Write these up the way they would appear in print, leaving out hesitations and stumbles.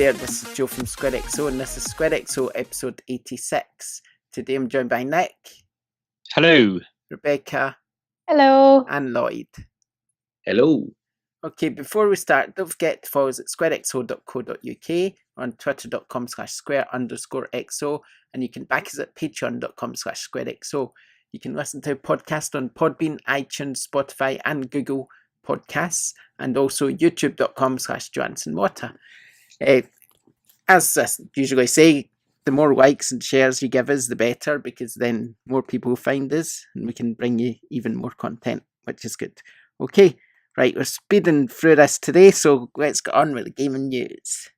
there, this is Joe from SquareXO, and this is SquareXO episode 86. Today I'm joined by Nick. Hello. Rebecca. Hello. And Lloyd. Hello. Okay, before we start, don't forget to follow us at squarexo.co.uk, on twitter.com/square_XO, and you can back us at patreon.com/squarexo. You can listen to a podcast on Podbean, iTunes, Spotify, and Google Podcasts, and also youtube.com/JohansonWater. As I usually say, the more likes and shares you give us, the better, because then more people find us and we can bring you even more content, which is good. Okay, right, we're speeding through this today, so let's get on with the gaming news.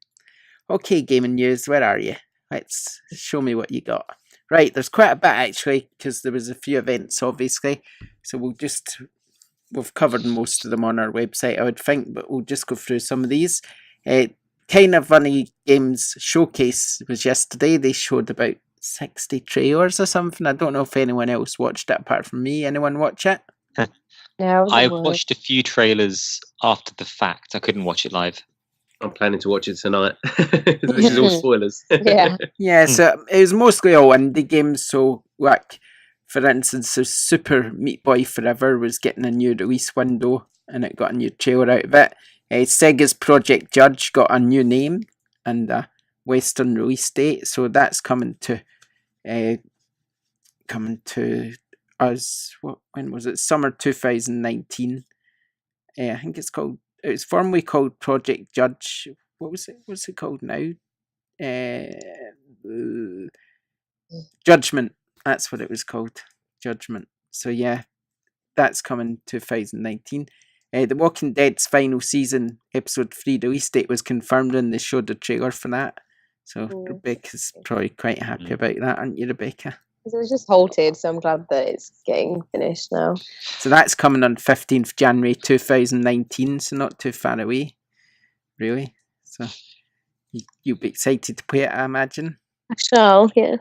Okay, gaming news, where are you? Let's show me what you got. Right, there's quite a bit actually, because there was a few events, obviously, so we've covered most of them on our website, I would think, but we'll just go through some of these. Kind of Funny Games Showcase was yesterday. They showed about 60 trailers or something. I don't know if anyone else watched it apart from me. Anyone watch it? Yeah, I watched a few trailers after the fact. I couldn't watch it live. I'm planning to watch it tonight. This is all spoilers. Yeah, so it was mostly all indie games. So, like, for instance, so Super Meat Boy Forever was getting a new release window and it got a new trailer out of it. Sega's Project Judge got a new name and a Western release date, so that's coming to us. When was it? Summer 2019. I think it was formerly called Project Judge. What was it? What's it called now? Judgment. That's what it was called. Judgment. So yeah, that's coming 2019. The Walking Dead's final season, episode 3 release date was confirmed and they showed the trailer for that. So Rebecca's probably quite happy about that, aren't you, Rebecca? It was just halted, so I'm glad that it's getting finished now. So that's coming on 15th January 2019, so not too far away, really. So you'll be excited to play it, I imagine. I shall, yeah.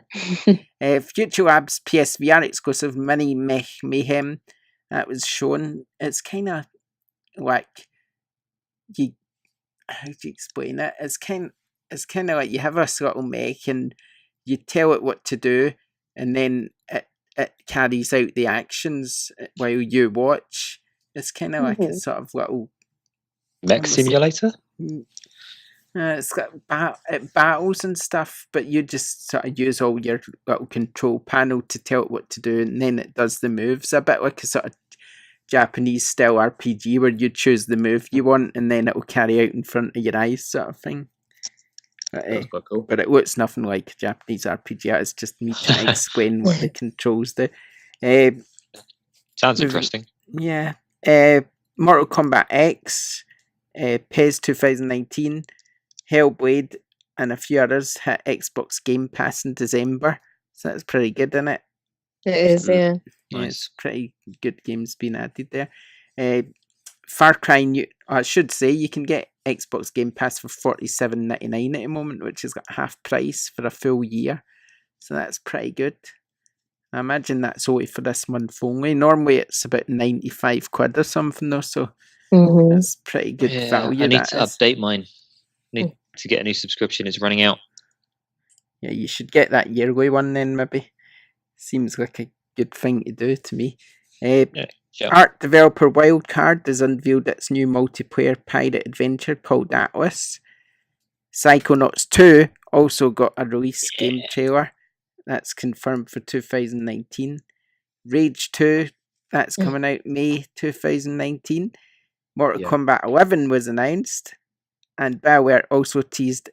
Future Labs PSVR exclusive Mini Mayhem, that was shown. It's kind of like how do you explain it? It's kind of like you have this little mech and you tell it what to do, and then it carries out the actions while you watch. It's kind of like a sort of little mech simulator. It's got battles and stuff, but you just sort of use all your little control panel to tell it what to do, and then it does the moves. A bit like a sort of Japanese style RPG where you choose the move you want and then it'll carry out in front of your eyes, sort of thing. That's quite cool. But it looks nothing like a Japanese RPG. It's just me trying to explain what the controls do. Sounds interesting. Yeah. Mortal Kombat X, PES 2019, Hellblade, and a few others hit Xbox Game Pass in December. So that's pretty good, isn't it? It is, yeah. Yeah, it's pretty good games being added there. Far Cry, I should say, you can get Xbox Game Pass for $47.99 at the moment, which has got half price for a full year. So that's pretty good. I imagine that's only for this month only. Normally it's about 95 quid or something though, so that's pretty good value. I need to update mine. Need to get a new subscription. It's running out. Yeah, you should get that yearly one then, maybe. Seems like a good thing to do to me. Art developer Wildcard has unveiled its new multiplayer pirate adventure called Atlas. Psychonauts 2 also got a release game trailer. That's confirmed for 2019. Rage 2, that's coming out May 2019. Mortal Kombat 11 was announced. And BioWare also teased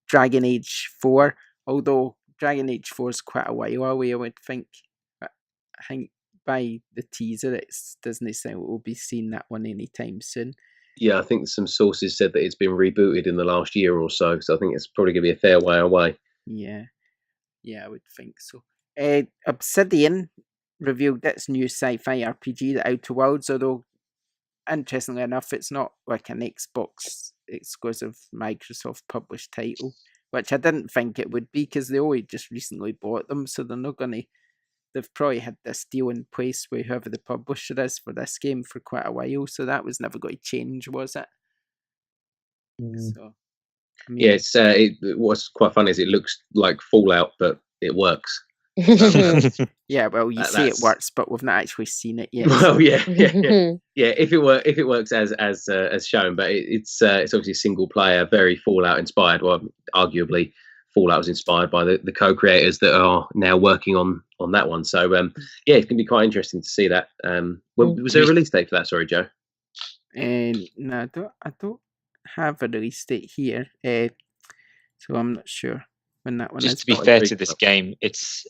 Dragon Age 4, although Dragon Age 4 is quite a while away, I would think. But I think by the teaser, it doesn't sound we'll be seeing that one anytime soon. Yeah, I think some sources said that it's been rebooted in the last year or so, so I think it's probably going to be a fair way away. Yeah, I would think so. Obsidian revealed its new sci-fi RPG, The Outer Worlds, although, interestingly enough, it's not like an Xbox exclusive Microsoft published title, which I didn't think it would be because they only just recently bought them, so they're not going to. They've probably had this deal in place with whoever the publisher is for this game for quite a while, so that was never going to change, was it? So mean, Yeah, what's quite funny is it looks like Fallout, but it works. yeah. Well, you say it works, but we've not actually seen it yet. Well, yeah. If it works as shown, but it's obviously single player, very Fallout inspired. Well, arguably, Fallout was inspired by the co-creators that are now working on that one. So yeah, it's gonna be quite interesting to see that. Was there a release date for that? Sorry, Joe. No, I don't have a release date here, so I'm not sure when that one is. Just to be fair to this game, it's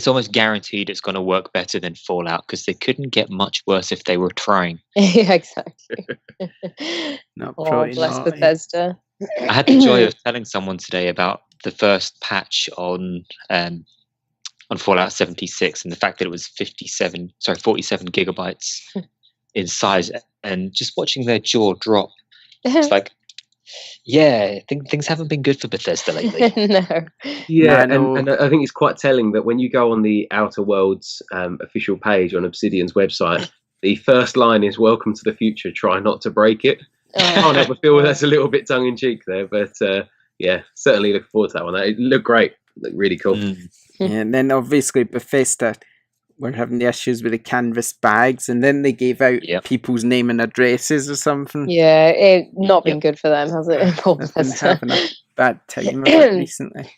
almost guaranteed it's going to work better than Fallout because they couldn't get much worse if they were trying. Yeah, exactly. Bless Bethesda. I had the joy of telling someone today about the first patch on Fallout 76 and the fact that it was 47 gigabytes in size, and just watching their jaw drop. It's like, yeah, I think things haven't been good for Bethesda lately. No. Yeah, and I think it's quite telling that when you go on the Outer Worlds official page on Obsidian's website, the first line is "Welcome to the future. Try not to break it." I can't help but feel that's a little bit tongue in cheek there, but yeah, certainly looking forward to that one. It looked great, looked really cool. Yeah, and then obviously Bethesda were having the issues with the canvas bags, and then they gave out people's name and addresses or something. Yeah, it's not been good for them, has it? They've been having a bad time of it recently,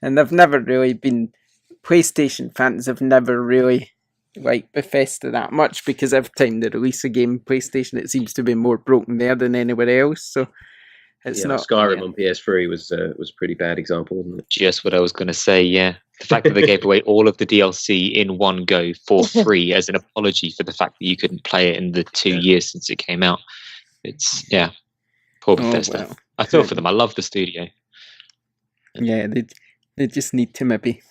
and they've never really been. PlayStation fans have never really liked Bethesda that much because every time they release a game, PlayStation, it seems to be more broken there than anywhere else. So it's not. Skyrim on PS3 was a pretty bad example, wasn't it? Just what I was going to say. Yeah, the fact that they gave away all of the DLC in one go for free as an apology for the fact that you couldn't play it in the 2 years since it came out. It's poor Bethesda. Well. I feel for them. I love the studio. Yeah, they just need to maybe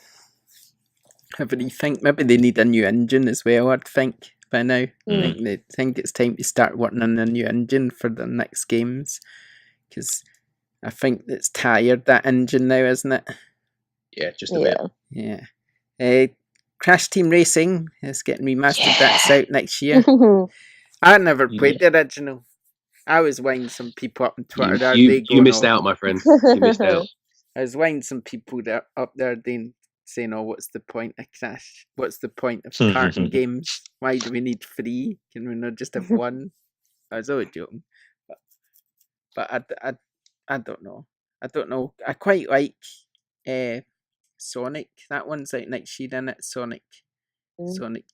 have a rethink. Maybe they need a new engine as well, I'd think, by now. They think it's time to start working on a new engine for the next games. Because I think it's tired, that engine now, isn't it? Yeah, just a bit. Yeah. Crash Team Racing is getting remastered. That's out next year. I never played the original. I was winding some people up on Twitter. You missed out, my friend. You missed out. I was winding some people up there saying, "Oh, what's the point of Crash? What's the point of karting games? Why do we need 3? Can we not just have 1?" I was always joking, but I don't know. I quite like Sonic. That one's out next year, isn't it? Sonic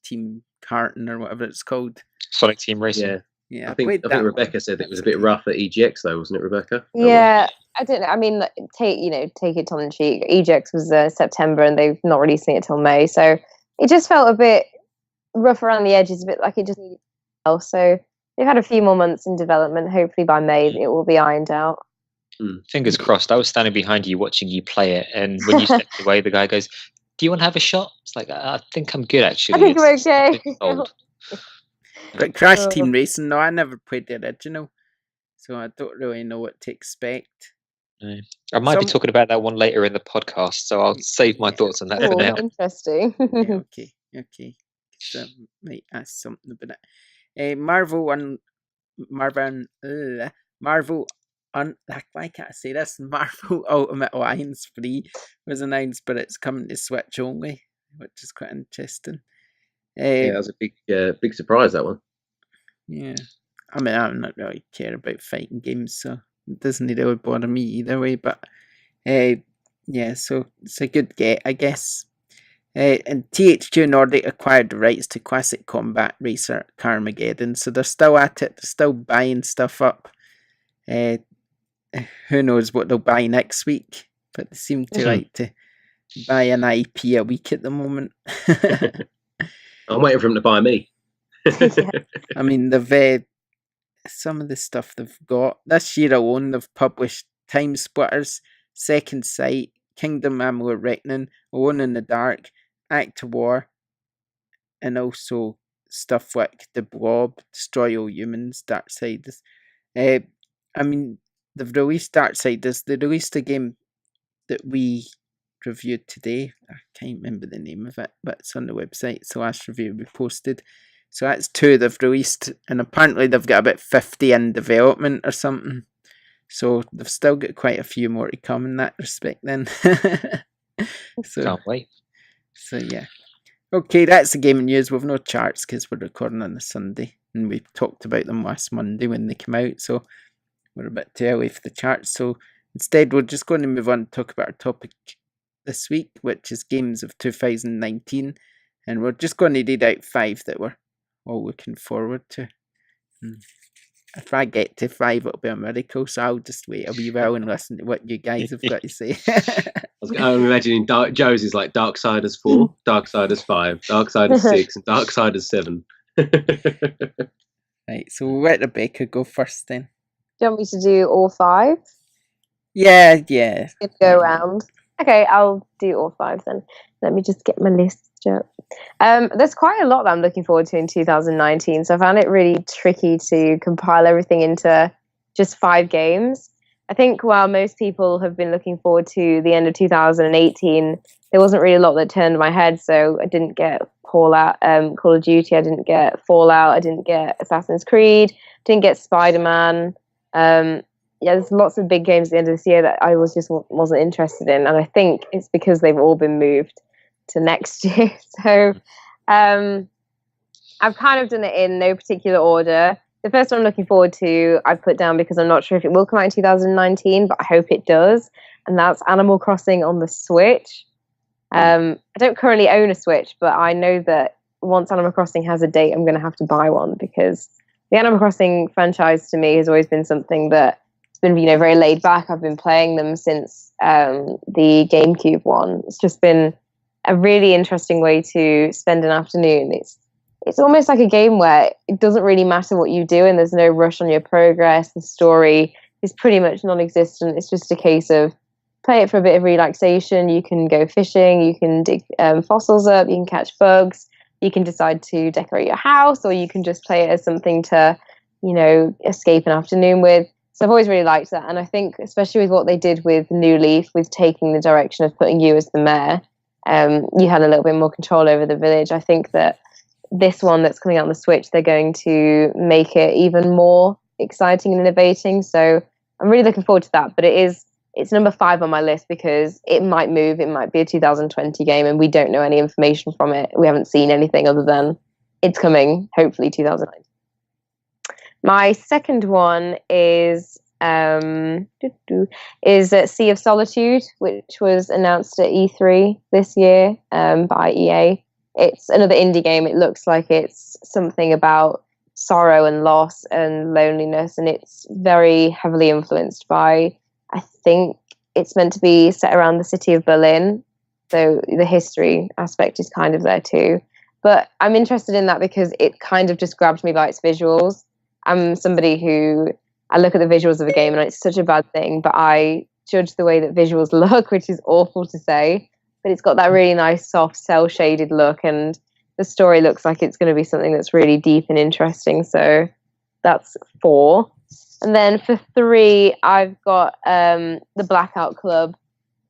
Team Karting or whatever it's called. Sonic Team Racing. Yeah. I think Rebecca said it was a bit rough at EGX though, wasn't it, Rebecca? Yeah, I don't know. I mean, take it tongue in cheek. EGX was September, and they've not releasing it till May, so it just felt a bit rough around the edges, a bit like it just needed else. So they've had a few more months in development. Hopefully by May it will be ironed out. Fingers crossed. I was standing behind you watching you play it, and when you stepped away, the guy goes, "Do you want to have a shot?" It's like, I think I'm good, actually. I think we're okay. But Crash Team Racing, no, I never played the original, so I don't really know what to expect. I might be talking about that one later in the podcast, so I'll save my thoughts on that for now. Interesting. Okay. So, might ask something about it. Marvel. Why can't I say this? Marvel Ultimate Alliance 3 was announced, but it's coming to Switch only, which is quite interesting. That was a big surprise, that one. Yeah, I mean, I'm not really care about fighting games, so it doesn't really bother me either way. But so it's a good get, I guess. And THQ Nordic acquired the rights to Classic Combat Racer Carmageddon, so they're still at it. They're still buying stuff up. Who knows what they'll buy next week? But they seem to like to buy an IP a week at the moment. I'm waiting for them to buy me. I mean, they've some of the stuff they've got this year alone. They've published Time Splitters, Second Sight, Kingdom Amalur Reckoning, Alone in the Dark, Act of War, and also stuff like The Blob, Destroy All Humans, Darksiders. I mean, they've released Darksiders. They released a game that we reviewed today. I can't remember the name of it, but it's on the website. It's the last review we posted. So that's 2 they've released, and apparently they've got about 50 in development or something. So they've still got quite a few more to come in that respect then. Can't wait. So yeah. Okay, that's the gaming news. We've no charts because we're recording on a Sunday, and we talked about them last Monday when they came out, so we're a bit too early for the charts. So instead, we're just going to move on to talk about our topic this week, which is games of 2019, and we're just going to read out 5 that we're all looking forward to. If I get to 5, it'll be a miracle, so I'll just wait a wee while and listen to what you guys have got to say. I'm imagining Joe's is like Darksiders 4, Darksiders 5, Darksiders 6, and Darksiders 7. Right, so we'll let Rebecca go first then. Do you want me to do all 5? Yeah. Let's go around. Okay, I'll do all 5 then. Let me just get my list up. There's quite a lot that I'm looking forward to in 2019, so I found it really tricky to compile everything into just 5 games. I think while most people have been looking forward to the end of 2018, there wasn't really a lot that turned my head, so I didn't get Call of Duty, I didn't get Fallout, I didn't get Assassin's Creed, didn't get Spider-Man. There's lots of big games at the end of this year that I wasn't interested in, and I think it's because they've all been moved to next year. So I've kind of done it in no particular order. The first one I'm looking forward to, I've put down because I'm not sure if it will come out in 2019, but I hope it does, and that's Animal Crossing on the Switch. I don't currently own a Switch, but I know that once Animal Crossing has a date, I'm going to have to buy one, because the Animal Crossing franchise to me has always been something that's been, very laid back. I've been playing them since the GameCube one. It's just been a really interesting way to spend an afternoon. It's almost like a game where it doesn't really matter what you do, and there's no rush on your progress. The story is pretty much non-existent. It's just a case of play it for a bit of relaxation. You can go fishing, you can dig fossils up, you can catch bugs, you can decide to decorate your house, or you can just play it as something to, escape an afternoon with. So I've always really liked that. And I think, especially with what they did with New Leaf, with taking the direction of putting you as the mayor, you had a little bit more control over the village. I think that this one that's coming out on the Switch, they're going to make it even more exciting and innovating. So I'm really looking forward to that. But it's number 5 on my list because it might move. It might be a 2020 game, and we don't know any information from it. We haven't seen anything other than it's coming, hopefully 2019. My second one is Sea of Solitude, which was announced at E3 this year by EA. It's another indie game. It looks like it's something about sorrow and loss and loneliness, and it's very heavily influenced by, I think it's meant to be set around the city of Berlin, so the history aspect is kind of there too. But I'm interested in that because it kind of just grabbed me by its visuals. I'm somebody who, I look at the visuals of a game and it's such a bad thing, but I judge the way that visuals look, which is awful to say, but it's got that really nice, soft, cel-shaded look, and the story looks like it's going to be something that's really deep and interesting. So that's 4. And then for 3, I've got the Blackout Club,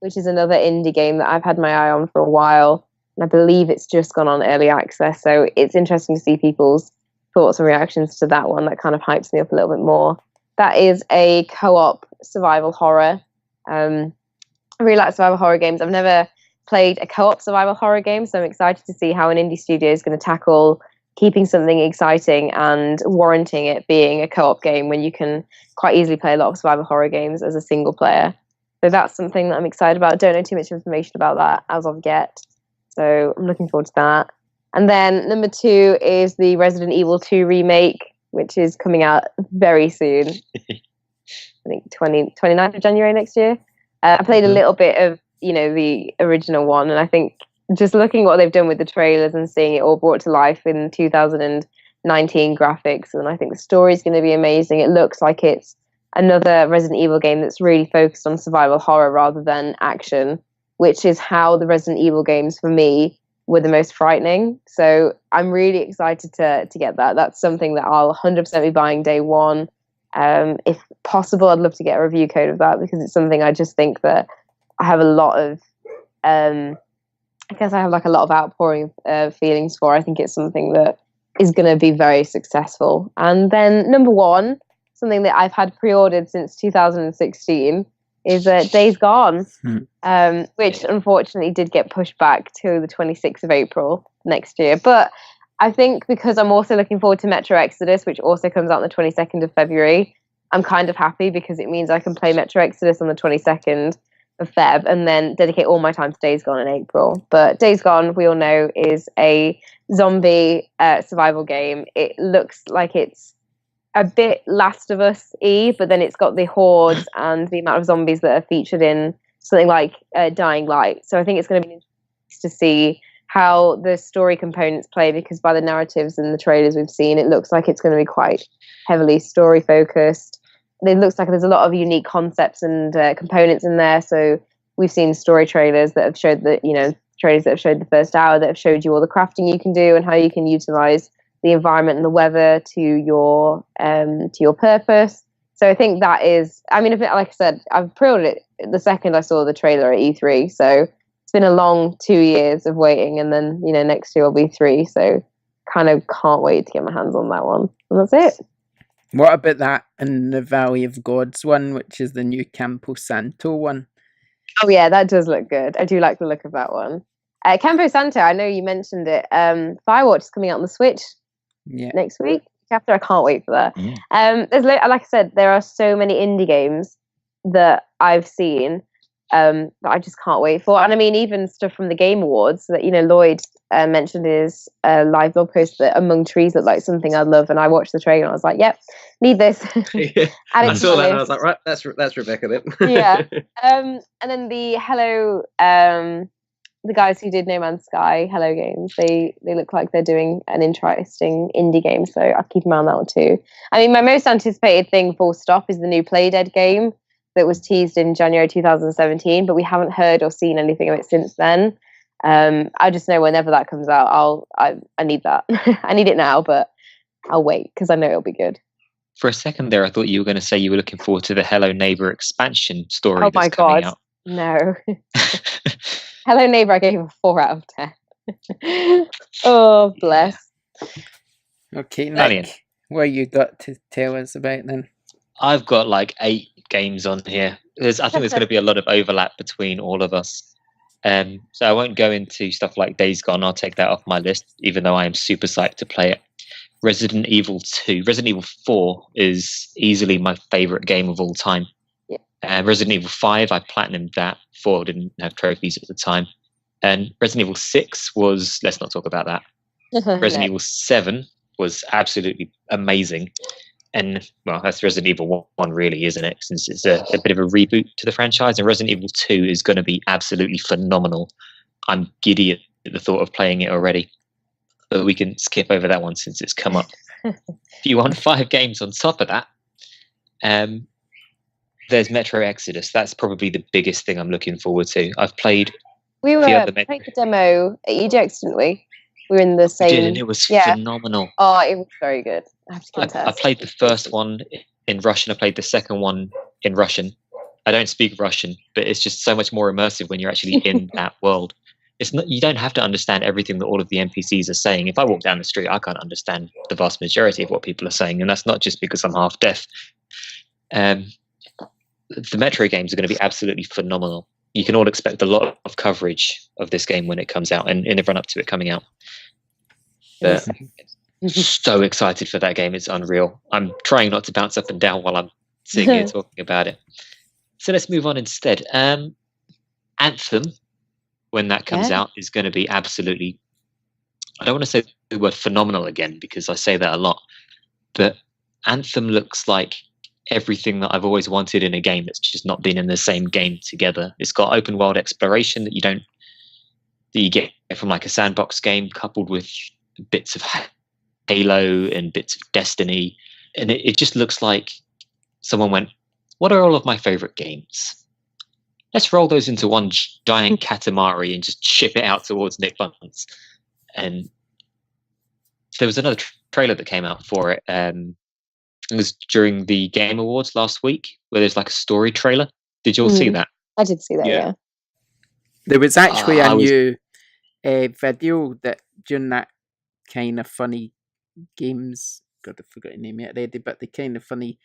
which is another indie game that I've had my eye on for a while, and I believe it's just gone on early access. So it's interesting to see people's thoughts and reactions to that one. That kind of hypes me up a little bit more. That is a co-op survival horror. I really like survival horror games. I've never played a co-op survival horror game, so I'm excited to see how an indie studio is going to tackle keeping something exciting and warranting it being a co-op game when you can quite easily play a lot of survival horror games as a single player. So that's something that I'm excited about. I don't know too much information about that as of yet, so I'm looking forward to that. And then number 2 is the Resident Evil 2 remake, which is coming out very soon. I think 29th of January next year. I played a little bit of, the original one, and I think just looking at what they've done with the trailers and seeing it all brought to life in 2019 graphics, and I think the story is going to be amazing. It looks like it's another Resident Evil game that's really focused on survival horror rather than action, which is how the Resident Evil games for me were the most frightening. So I'm really excited to get that. That's something that I'll 100% be buying day one. If possible, I'd love to get a review code of that, because it's something I just think that I have a lot of, I guess I have like a lot of outpouring feelings for. I think it's something that is going to be very successful. And then number 1 something that I've had pre-ordered since 2016 is Days Gone, which unfortunately did get pushed back to the 26th of April next year. But I think because I'm also looking forward to Metro Exodus, which also comes out on the 22nd of February, I'm kind of happy because it means I can play Metro Exodus on the 22nd of Feb and then dedicate all my time to Days Gone in April. But Days Gone, we all know, is a zombie survival game. It looks like it's a bit Last of Us-y, but then it's got the hordes and the amount of zombies that are featured in something like Dying Light. So I think it's going to be interesting to see how the story components play, because by the narratives and the trailers we've seen, it looks like it's going to be quite heavily story focused. It looks like there's a lot of unique concepts and components in there. So we've seen story trailers that have showed trailers that have showed the first hour, that have showed you all the crafting you can do and how you can utilize the environment and the weather to your purpose. So I think that is, I mean, like I said, I've pre-ordered it the second I saw the trailer at E3. So it's been a long 2 years of waiting, and then, next year will be 3. So kind of can't wait to get my hands on that one. And that's it. What about that in the Valley of Gods one, which is the new Campo Santo one? Oh yeah, that does look good. I do like the look of that one. Campo Santo, I know you mentioned it. Firewatch is coming out on the Switch next week. After, I can't wait for that. There's like I said, there are so many indie games that I've seen that I just can't wait for. And I mean, even stuff from the Game Awards that Lloyd mentioned his live blog post that Among Trees looked like something I'd love, and I watched the trailer and I was like, yep, need this. I saw that and I was like, right, that's Rebecca then. Yeah. And then the Hello, the guys who did No Man's Sky, Hello Games, they look like they're doing an interesting indie game, so I'll keep an eye on that one too. I mean, my most anticipated thing, full stop, is the new Playdead game that was teased in January 2017, but we haven't heard or seen anything of it since then. I just know whenever that comes out, I need that. I need it now, but I'll wait because I know it'll be good. For a second there, I thought you were going to say you were looking forward to the Hello Neighbor expansion story that's coming out. No. Hello Neighbor, I gave a 4 out of 10. Oh, bless. Okay, Nick, what you got to tell us about then? I've got like 8 games on here. I think there's going to be a lot of overlap between all of us. So I won't go into stuff like Days Gone. I'll take that off my list, even though I am super psyched to play it. Resident Evil 2. Resident Evil 4 is easily my favorite game of all time. Resident Evil 5, I platinumed that. 4 didn't have trophies at the time. And Resident Evil 6 was, let's not talk about that. Resident Evil 7 was absolutely amazing. And, well, that's Resident Evil 1 really, isn't it? Since it's a bit of a reboot to the franchise. And Resident Evil 2 is going to be absolutely phenomenal. I'm giddy at the thought of playing it already. But we can skip over that one since it's come up. If you want 5 games on top of that, there's Metro Exodus. That's probably the biggest thing I'm looking forward to. I've played played the demo at EJX, didn't we? We were in the same. We did, and it was phenomenal. Oh, it was very good. I played the first one in Russian. I played the second one in Russian. I don't speak Russian, but it's just so much more immersive when you're actually in that world. It's not, you don't have to understand everything that all of the NPCs are saying. If I walk down the street, I can't understand the vast majority of what people are saying, and that's not just because I'm half deaf. The Metro games are going to be absolutely phenomenal. You can all expect a lot of coverage of this game when it comes out, and in the run up to it coming out. But so excited for that game. It's unreal. I'm trying not to bounce up and down while I'm sitting here talking about it. So let's move on instead. Anthem, when that comes out, is going to be absolutely, I don't want to say the word phenomenal again because I say that a lot, but Anthem looks like everything that I've always wanted in a game that's just not been in the same game together. It's got open world exploration that you get from like a sandbox game, coupled with bits of Halo and bits of Destiny, and it just looks like someone went, what are all of my favorite games? Let's roll those into one giant Katamari and just ship it out towards Nick Buns. And there was another trailer that came out for it. It was during the Game Awards last week, where there's like a story trailer. Did you all see that? I did see that, yeah. There was actually a new video that during that kind of funny games, God, I forgot the name of it already, but the kind of funny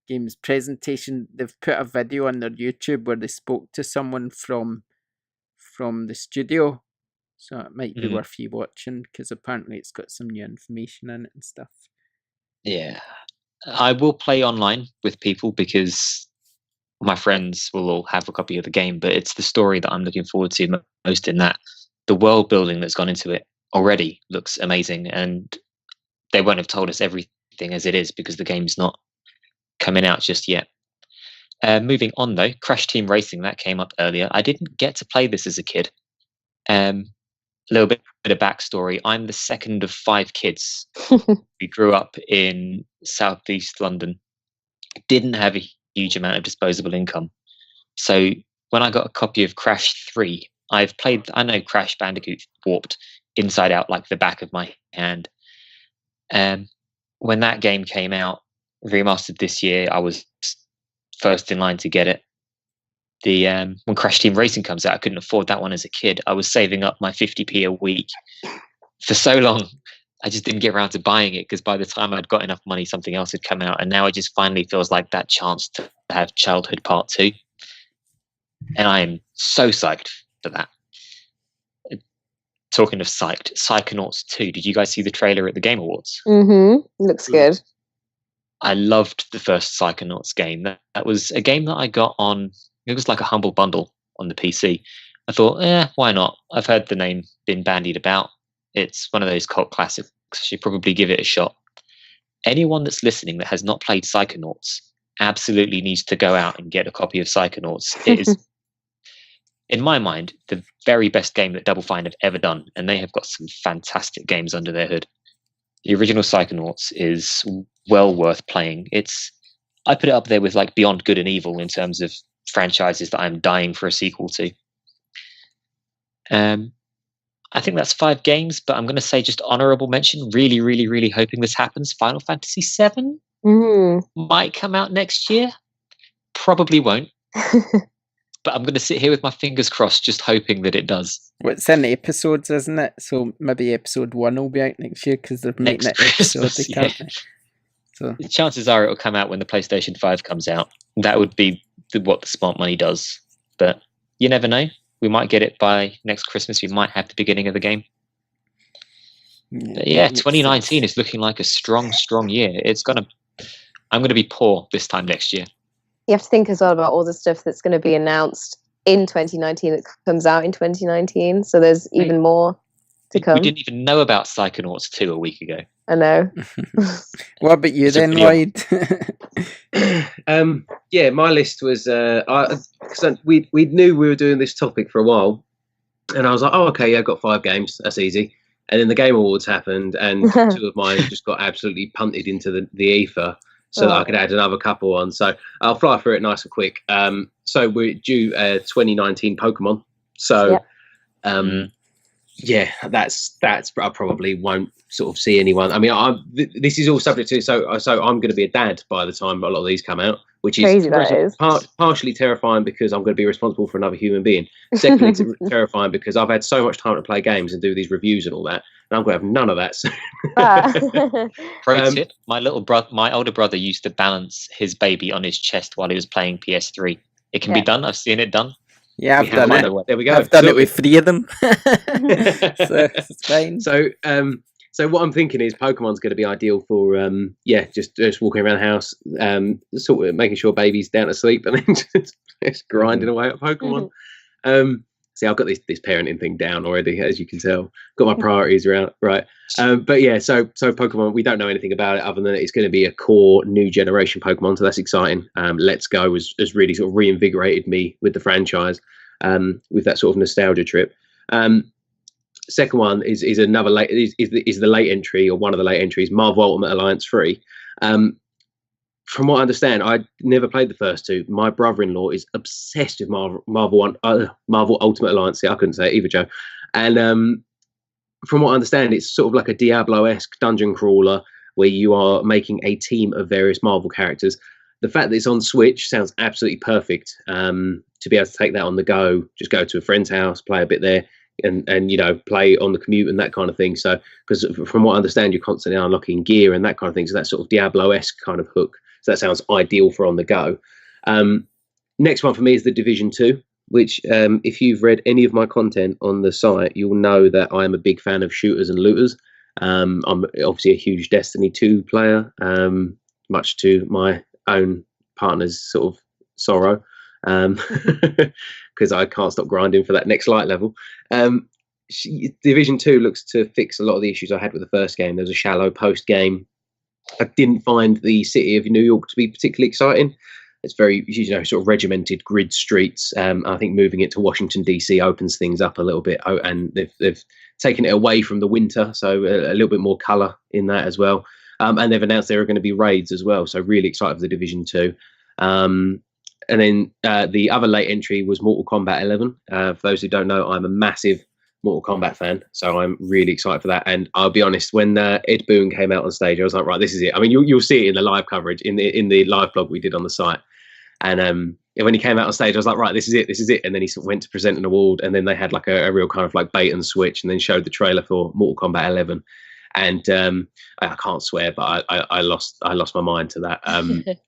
Games presentation, they've put a video on their YouTube where they spoke to someone from the studio, so it might be worth you watching, because apparently it's got some new information in it and stuff. Yeah, I will play online with people because my friends will all have a copy of the game, but it's the story that I'm looking forward to most, in that the world building that's gone into it already looks amazing, and they won't have told us everything as it is because the game's not coming out just yet. Moving on though, Crash Team Racing, that came up earlier. I didn't get to play this as a kid. A little bit of backstory. I'm the second of 5 kids. We grew up in southeast London. Didn't have a huge amount of disposable income. So when I got a copy of Crash 3, I know Crash Bandicoot Warped inside out like the back of my hand. When that game came out, remastered this year, I was first in line to get it. When Crash Team Racing comes out, I couldn't afford that one as a kid. I was saving up my 50p a week for so long. I just didn't get around to buying it, because by the time I'd got enough money, something else had come out, and now it just finally feels like that chance to have Childhood Part 2. And I am so psyched for that. Talking of psyched, Psychonauts 2. Did you guys see the trailer at the Game Awards? Looks good. I loved the first Psychonauts game. That was a game that I got on, it was like a humble bundle on the PC. I thought, why not? I've heard the name been bandied about. It's one of those cult classics. I should probably give it a shot. Anyone that's listening that has not played Psychonauts absolutely needs to go out and get a copy of Psychonauts. It is, in my mind, the very best game that Double Fine have ever done, and they have got some fantastic games under their hood. The original Psychonauts is well worth playing. I put it up there with like Beyond Good and Evil in terms of franchises that I'm dying for a sequel to. I think that's 5 games, but I'm going to say just honorable mention. Really, really, really hoping this happens. Final Fantasy VII might come out next year. Probably won't. But I'm going to sit here with my fingers crossed, just hoping that it does. Well, it's in episodes, isn't it? So maybe episode 1 will be out next year, because they're making it episodic, aren't they? So the chances are it will come out when the PlayStation 5 comes out. That would be what the smart money does. But you never know. We might get it by next Christmas. We might have the beginning of the game. But yeah, 2019 is looking like a strong, strong year. I'm going to be poor this time next year. You have to think as well about all the stuff that's going to be announced in 2019 that comes out in 2019. So there's even more to come. We didn't even know about Psychonauts 2 a week ago. I know. What about you then, Lloyd? Yeah, my list was because we knew we were doing this topic for a while, and I was like, oh, okay, yeah, I've got 5 games. That's easy. And then the Game Awards happened, and 2 of mine just got absolutely punted into the ether, so that I could add another couple on. So I'll fly through it nice and quick. So we're due 2019 Pokemon. So yeah, that's I probably won't sort of see anyone. I mean, this is all subject to so I'm going to be a dad by the time a lot of these come out, which is crazy. That is partially terrifying because I'm going to be responsible for another human being. Secondly, terrifying because I've had so much time to play games and do these reviews and all that, and I'm going to have none of that. Pro tip: my older brother used to balance his baby on his chest while he was playing PS3. It can be done. I've seen it done. Yeah, I've done it. There we go. I've done it with 3 of them. So it's fine. So what I'm thinking is Pokemon's going to be ideal for just walking around the house, sort of making sure baby's down to sleep, and then just grinding away at Pokemon. See, I've got this parenting thing down already, as you can tell. Got my priorities right. But yeah, so Pokemon, we don't know anything about it other than it's going to be a core new generation Pokemon, so that's exciting. Let's Go has really sort of reinvigorated me with the franchise, with that sort of nostalgia trip. Second one is another is the late entry, or one of the late entries, Marvel Ultimate Alliance 3. From what I understand, I never played the first 2. My brother-in-law is obsessed with Marvel Ultimate Alliance. I couldn't say it either, Joe. And from what I understand, it's sort of like a Diablo-esque dungeon crawler where you are making a team of various Marvel characters. The fact that it's on Switch sounds absolutely perfect. To be able to take that on the go, just go to a friend's house, play a bit there, and play on the commute and that kind of thing. So, because from what I understand, you're constantly unlocking gear and that kind of thing. So that sort of Diablo-esque kind of hook So that sounds ideal for on the go. Next one for me is The Division 2, which if you've read any of my content on the site, you'll know that I am a big fan of shooters and looters. I'm obviously a huge Destiny 2 player, much to my own partner's sort of sorrow, because I can't stop grinding for that next light level. Division 2 looks to fix a lot of the issues I had with the first game. There was a shallow post game. I didn't find the city of New York to be particularly exciting. It's very, sort of regimented grid streets. I think moving it to Washington, D.C. opens things up a little bit. Oh, and they've taken it away from the winter, so a little bit more colour in that as well. And they've announced there are going to be raids as well, so really excited for the Division 2. And then the other late entry was Mortal Kombat 11. For those who don't know, I'm a massive Mortal Kombat fan, so I'm really excited for that. And I'll be honest, when Ed Boon came out on stage, I was like, right, this is it. I mean, you'll see it in the live coverage, in the live blog we did on the site. And when he came out on stage, I was like, right, this is it. And then he sort of went to present an award, and then they had like a real kind of like bait and switch, and then showed the trailer for Mortal Kombat 11. And I can't swear, but I lost my mind to that.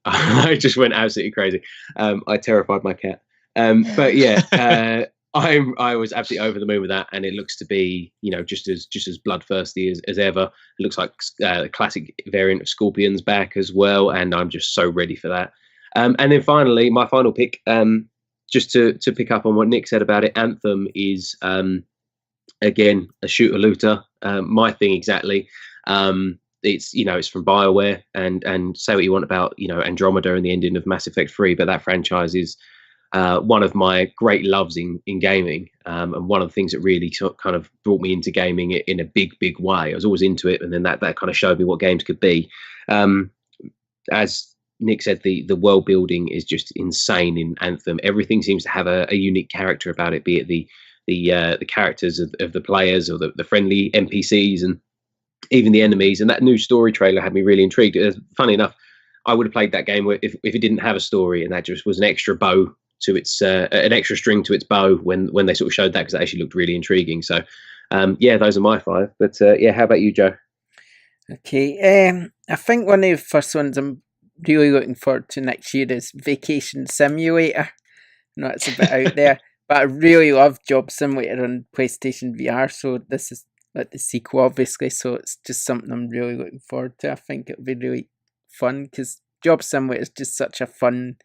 I just went absolutely crazy. I terrified my cat. But yeah, I was absolutely over the moon with that, and it looks to be, just as bloodthirsty as ever. It looks like the classic variant of Scorpion's back as well, and I'm just so ready for that. And then finally, my final pick, just to pick up on what Nick said about it, Anthem is again a shooter looter, my thing exactly. It's it's from BioWare, and say what you want about Andromeda and the ending of Mass Effect 3, but that franchise is one of my great loves in gaming, and one of the things that really kind of brought me into gaming in a big way. I was always into it, and then that kind of showed me what games could be. As Nick said, the world building is just insane in Anthem. Everything seems to have a unique character about it, be it the characters of the players or the friendly NPCs and even the enemies. And that new story trailer had me really intrigued. Funny enough, I would have played that game if it didn't have a story, and that just was an extra bow to its an extra string to its bow when they sort of showed that, because it actually looked really intriguing. So yeah, those are my 5. But yeah, how about you, Joe? Okay, I think one of the first ones I'm really looking forward to next year is Vacation Simulator. I know it's a bit out there, but I really love Job Simulator on PlayStation VR, so this is like the sequel, obviously, so it's just something I'm really looking forward to. I think it'll be really fun, because Job Simulator is just such a fun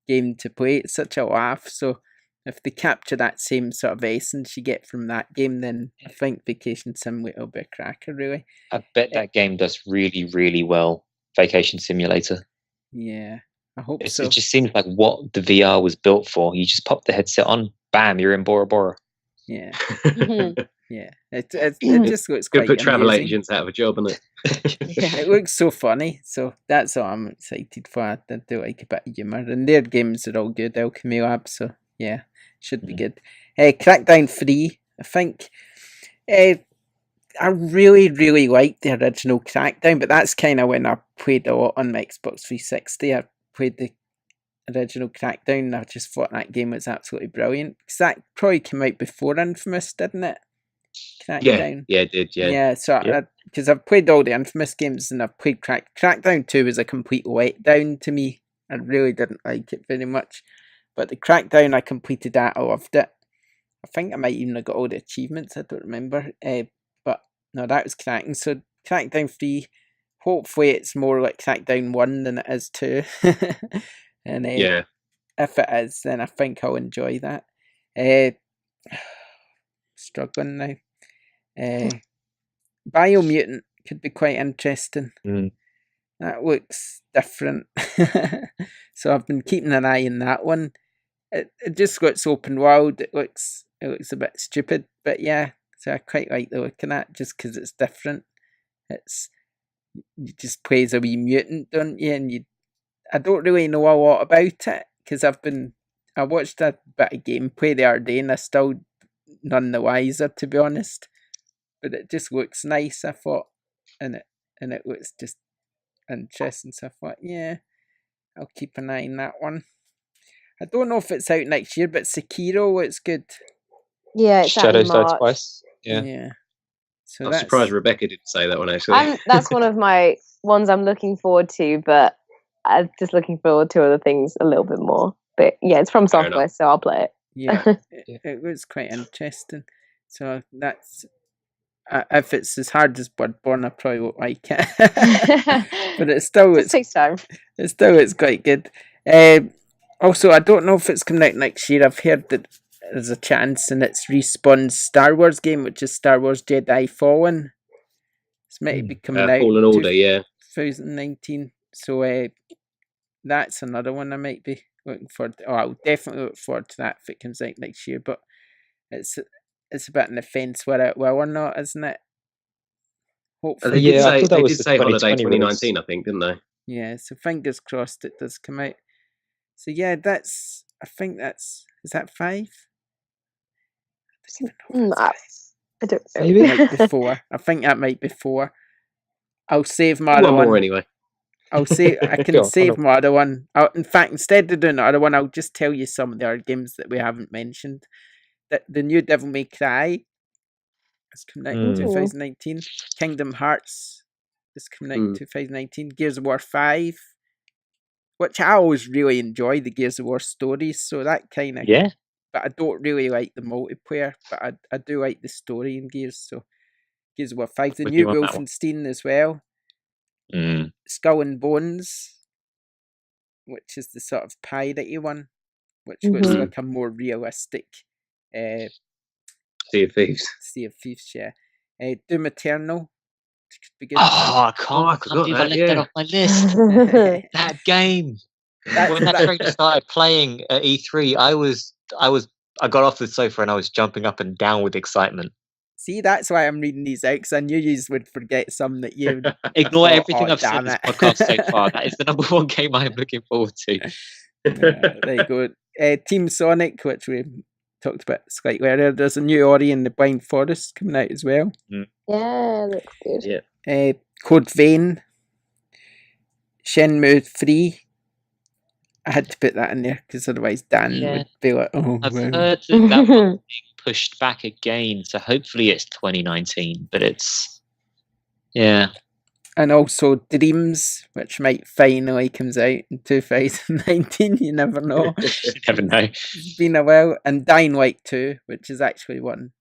game to play. It's such a laugh, so if they capture that same sort of essence you get from that game, then I think Vacation Simulator will be a cracker, really. I bet that game does really, really well, Vacation Simulator. Yeah, I hope so. It just seems like what the VR was built for. You just pop the headset on, bam, you're in Bora Bora. Yeah. Yeah, it just looks quite put travel amazing. agents out of a job, isn't it? Yeah, it looks so funny, so that's what I'm excited for. I do like a bit of humour, and their games are all good, Alchemy Lab, so yeah, should be good. Crackdown 3, I think I really, really liked the original Crackdown, but that's kind of when I played a lot on my Xbox 360. I played the original Crackdown, and I just thought that game was absolutely brilliant, because that probably came out before Infamous, didn't it? Crackdown. Yeah, it did. Yeah. Yeah. So because I've played all the Infamous games, and I've played Crackdown 2 was a complete letdown to me. I really didn't like it very much, but the Crackdown, I completed that. I loved it. I think I might even have got all the achievements. I don't remember. But no, that was cracking. So Crackdown 3. Hopefully, it's more like Crackdown 1 than it is 2. And yeah, if it is, then I think I'll enjoy that. Struggling now. Biomutant could be quite interesting. That looks different. So I've been keeping an eye on that one. It just looks open world. It looks a bit stupid, but yeah. So I quite like the look of that, just because it's different. You just play as a wee mutant, don't you? And I don't really know a lot about it, because I watched a bit of gameplay the other day, and I still none the wiser, to be honest. But it just looks nice, I thought, and it looks just interesting. So I thought, yeah, I'll keep an eye on that one. I don't know if it's out next year, but Sekiro looks good. Yeah, it's Shadows out in Die March. Twice. Yeah. So I'm surprised Rebecca didn't say that one, actually. That's one of my ones I'm looking forward to, but I'm just looking forward to other things a little bit more. But yeah, it's from software, so I'll play it. Yeah, it was quite interesting. So that's if it's as hard as Bloodborne, I probably won't like it. But it takes time. It's quite good. Also, I don't know if it's coming out next year. I've heard that there's a chance, and it's Respawn's Star Wars game, which is Star Wars Jedi Fallen. It's meant to be coming out Fallen Order, 2019. So that's another one I might be looking forward to. I'll definitely look forward to that if it comes out next year. But it's a bit on the fence whether it will or not, isn't it? Hopefully. They did say holiday 2019, I think, didn't they? Yeah, so fingers crossed it does come out. So yeah, is that 5? I don't know. Maybe might be 4. I think that might be 4. I'll save my other one. More anyway. I can save my other one. In fact, instead of doing the other one, I'll just tell you some of the other games that we haven't mentioned. The new Devil May Cry is coming out in 2019. Kingdom Hearts is coming out in 2019. Gears of War 5, which I always really enjoy the Gears of War stories, so that kind of... Yeah. But I don't really like the multiplayer, but I do like the story in Gears, so Gears of War 5. The new Wolfenstein as well. Skull and Bones, which is the sort of piratey one, which looks like a more realistic Sea of Thieves. Yeah. Doom Eternal. I can't believe I left that off my list. That game. When that trailer started playing at E3, I got off the sofa and I was jumping up and down with excitement. See, that's why I'm reading these out, because I knew you would forget some that you... Ignore everything I've said in this podcast so far. That is the number one game I'm looking forward to. There you go. Team Sonic, which we talked about slightly earlier. There's a new Ori and the Blind Forest coming out as well. Yeah, looks good. Yeah. Code Vein. Shenmue 3. I had to put that in there, because otherwise Dan would be like, I've heard that one's being pushed back again, so hopefully it's 2019, but it's... Yeah. And also Dreams, which might finally comes out in 2019. You never know. You never know. It's been a while. And Dying Light 2, which is actually one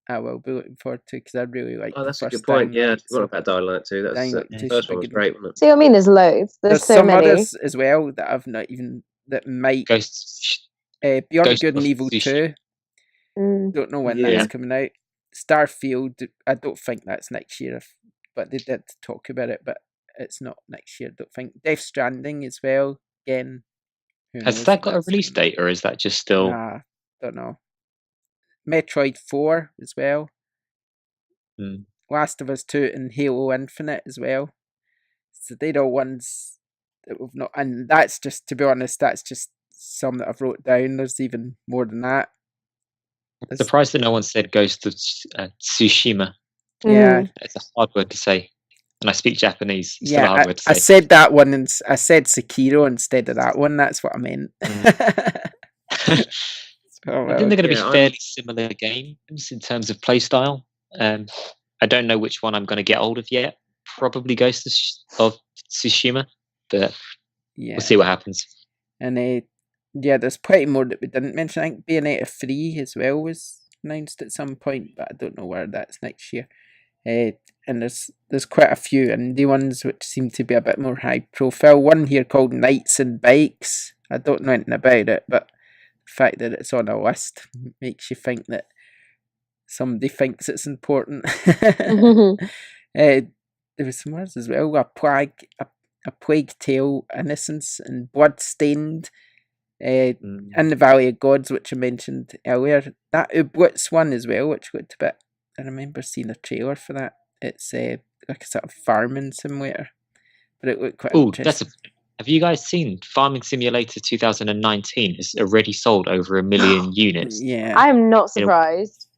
I will be looking forward to, because I really like that's the a first good point. Dying I forgot about Dying Light 2. The first one was great, wasn't it? See, I mean, there's loads. There's so some many. others as well that I've not even... That might... Beyond Good and Evil 2. Don't know when that's coming out. Starfield, I don't think that's next year, but they did talk about it, but it's not next year, I don't think. Death Stranding as well, again. Has that got a release date, or is that just still... don't know. Metroid 4 as well. Last of Us 2 and Halo Infinite as well. So they're all ones that we've not... And that's just, to be honest, that's just some that I've wrote down. There's even more than that. I'm surprised that no one said Ghost of Tsushima. Yeah. It's a hard word to say. And I speak Japanese. It's still a hard word to say. I said that one, and I said Sekiro instead of that one. That's what I meant. I think they're going to be fairly similar games in terms of playstyle. I don't know which one I'm going to get hold of yet. Probably Ghost of Tsushima, but we'll see what happens. And there's plenty more that we didn't mention. I think Bayonetta 3 as well was announced at some point, but I don't know where that's next year. And there's quite a few indie ones which seem to be a bit more high profile. One here called Knights and Bikes. I don't know anything about it, but the fact that it's on a list makes you think that somebody thinks it's important. There was some others as well. A Plague Tale, Innocence, and Bloodstained. In the Valley of Gods, which I mentioned earlier. That Ublitz one as well, which looked a bit... I remember seeing a trailer for that. It's like a sort of farming simulator, but it looked quite interesting. Have you guys seen Farming Simulator 2019? It's already sold over 1 million units. Yeah, I'm not surprised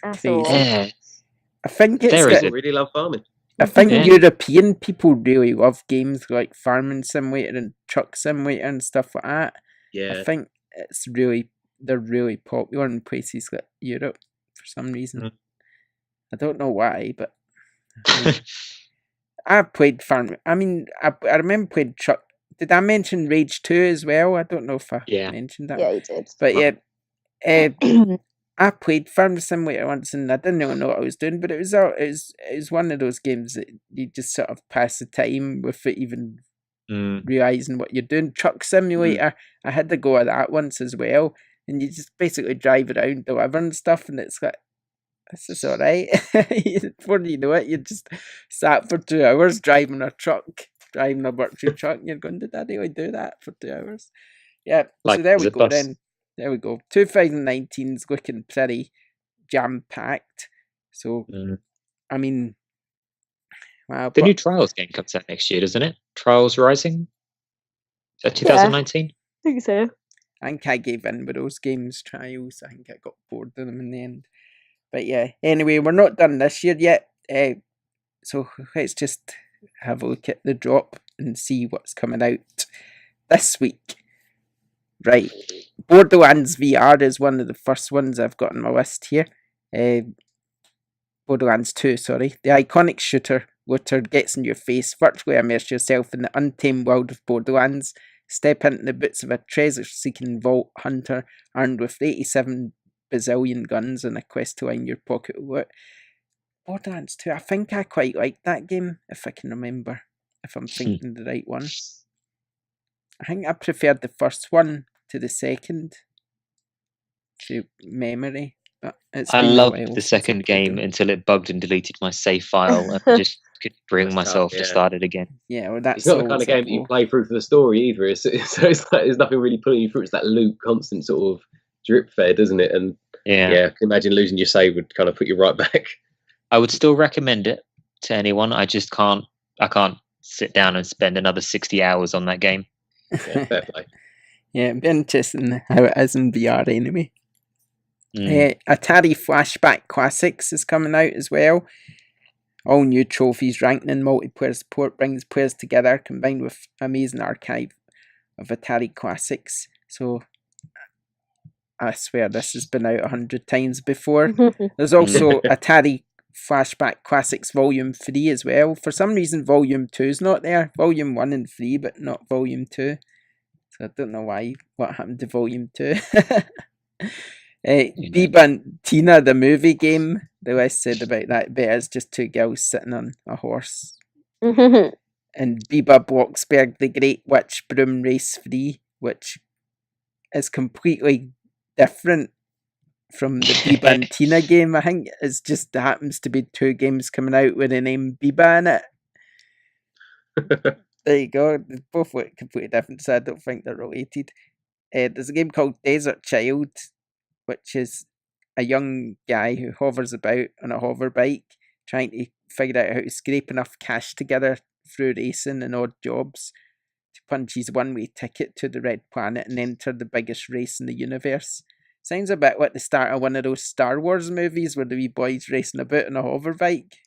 at all. Yeah. I think I really love farming. I think European people really love games like Farming Simulator and Truck Simulator and stuff like that. Yeah, I think they're really popular in places like Europe for some reason. I don't know why, but I've played Farming. I mean, I remember playing did I mention Rage 2 as well? I don't know if I mentioned that. Yeah, you did. But yeah, I played Farm Simulator once, and I didn't really know what I was doing. But it was one of those games that you just sort of pass the time without even realizing what you're doing. Truck Simulator, I had to go at that once as well, and you just basically drive around delivering stuff, and it's like, this is all right. Before you know it, you just sat for 2 hours driving a virtual truck, and you're going, did I really do that for 2 hours? Yeah, so there we go then. There we go. 2019 is looking pretty jam-packed. So, I mean, wow. The new Trials game comes out next year, doesn't it? Trials Rising? Is that 2019? I think so. I think I gave in with those games, Trials. I think I got bored of them in the end. But yeah, anyway, we're not done this year yet. So let's just have a look at the drop and see what's coming out this week. Right. Borderlands VR is one of the first ones I've got on my list here. Borderlands 2, sorry. The iconic shooter gets in your face. Virtually immerse yourself in the untamed world of Borderlands. Step into the boots of a treasure-seeking vault hunter armed with 87 bazillion guns and a quest to line your pocket with it. Borderlands 2, I think I quite liked that game, if I can remember. If I'm thinking the right one. I think I preferred the first one to the second, to memory. But I loved the second game until it bugged and deleted my save file, and I just could bring myself to start it again. Yeah, well, that's it's not the kind of game that you play through for the story either. So it's like there's nothing really pulling you through. It's that loop, constant sort of drip fed, isn't it? And yeah, I can imagine losing your save would kind of put you right back. I would still recommend it to anyone. I just can't. I can't sit down and spend another 60 hours on that game. Yeah, fair play. Yeah, it'd be interesting how it is in VR anyway. Atari Flashback Classics is coming out as well. All new trophies, ranking and multiplayer support brings players together, combined with amazing archive of Atari classics. So I swear this has been out 100 times before. There's also Atari Flashback Classics Volume 3 as well. For some reason Volume 2 is not there. Volume 1 and 3, but not Volume 2. So I don't know what happened to Volume 2. Biba and Tina, the movie game, the less said about that better is just two girls sitting on a horse. And Biba Blocksberg, the Great Witch Broom Race 3, which is completely different from the Biba and Tina game. I think it just happens to be two games coming out with the name Biba in it. There you go. They both look completely different, so I don't think they're related. There's a game called Desert Child, which is a young guy who hovers about on a hover bike, trying to figure out how to scrape enough cash together through racing and odd jobs to punch his one-way ticket to the Red Planet and enter the biggest race in the universe. Sounds a bit like the start of one of those Star Wars movies where the wee boy's racing about on a hover bike.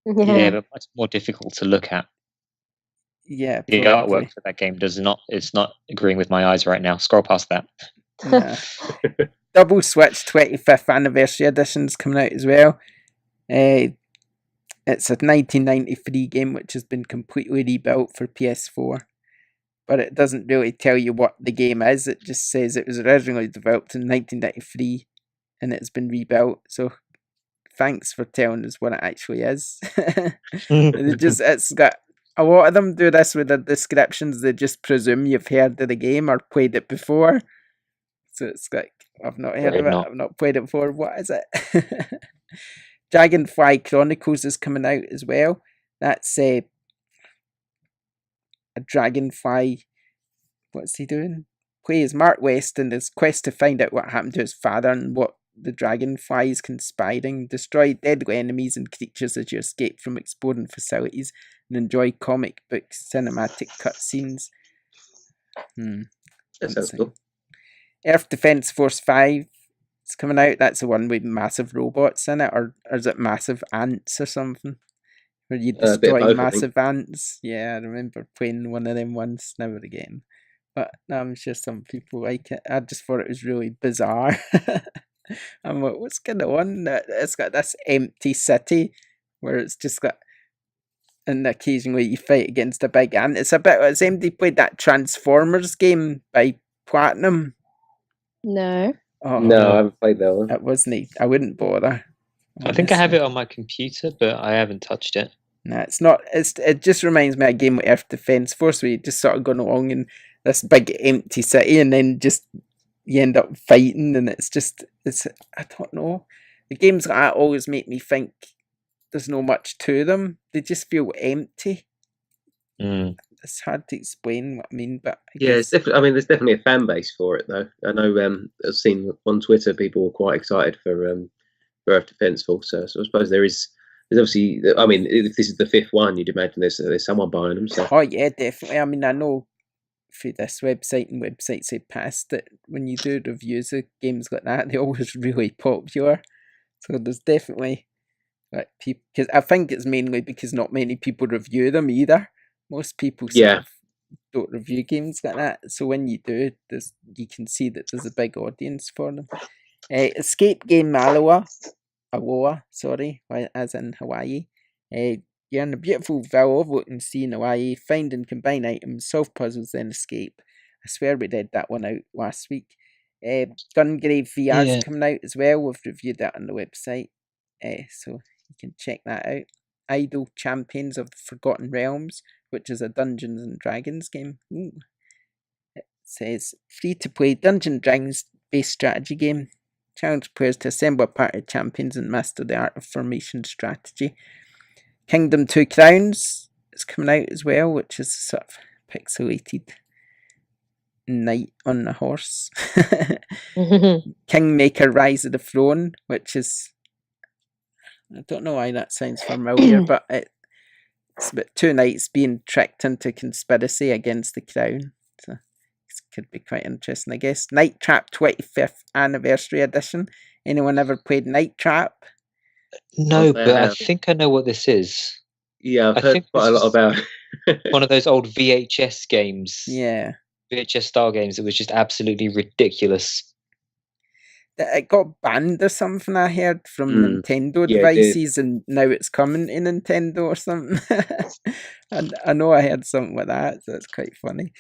Yeah, but much more difficult to look at. Yeah, the artwork for that game it's not agreeing with my eyes right now. Scroll past that. Yeah. Double Switch 25th Anniversary Edition's coming out as well. It's a 1993 game which has been completely rebuilt for PS4. But it doesn't really tell you what the game is. It just says it was originally developed in 1993 and it's been rebuilt. So thanks for telling us what it actually is. It's got a lot of them do this with their descriptions. They just presume you've heard of the game or played it before. So it's like, I've not heard of it. I've not played it before. What is it? Dragonfly Chronicles is coming out as well. That's a dragonfly. What's he doing? Plays Mark West in his quest to find out what happened to his father and what the dragonfly is conspiring. Destroy deadly enemies and creatures as you escape from exploring facilities and enjoy comic book cinematic cutscenes. That sounds cool. Earth Defense Force 5 is coming out. That's the one with massive robots in it, or is it massive ants or something? Where you destroy massive ants. Yeah, I remember playing one of them once, never again. But I'm sure some people like it. I just thought it was really bizarre. I'm like, what's going on? It's got this empty city where it's just got and occasionally you fight against a big ant. It's a bit. Has anybody played that Transformers game by Platinum? No. Oh, No, I haven't played that one. It wasn't. I wouldn't bother. I think I have it on my computer, but I haven't touched it. No, it's not. It just reminds me of a game with Earth Defense Force, where you just sort of going along in this big empty city, and then just you end up fighting, and it's I don't know. The games like that always make me think there's no much to them. They just feel empty. It's hard to explain what I mean, but it's definitely. I mean, there's definitely a fan base for it, though. I know. I've seen on Twitter people were quite excited for Earth Defense Force. So I suppose there's obviously. I mean, if this is the 5th one, you'd imagine there's someone buying them. So. Oh yeah, definitely. I mean, I know through this website and websites they passed that when you do reviews of games like that, they're always really popular. So there's definitely like people, because I think it's mainly because not many people review them either. Most people sort of don't review games like that. So when you do, you can see that there's a big audience for them. Escape game Aloha, as in Hawaii. You're in a beautiful villa overlooking sea in Hawaii. Find and combine items, solve puzzles, then escape. I swear we did that one out last week. Gungrave VR is coming out as well. We've reviewed that on the website. So you can check that out. Idle Champions of the Forgotten Realms, which is a Dungeons and Dragons game. Ooh. It says free-to-play Dungeons and Dragons based strategy game. Challenge players to assemble a party of champions and master the art of formation strategy. Kingdom 2 Crowns is coming out as well, which is sort of pixelated knight on a horse. Kingmaker Rise of the Throne, which is, I don't know why that sounds familiar, but it's about 2 knights being tricked into conspiracy against the crown. So it could be quite interesting, I guess. Night Trap 25th Anniversary Edition. Anyone ever played Night Trap? No, but I think I know what this is. Yeah, I've heard quite a lot about it. One of those old VHS games. Yeah. VHS style games that was just absolutely ridiculous. It got banned or something, I heard, from Nintendo devices, and now it's coming to Nintendo or something. And I know I heard something like that, so it's quite funny.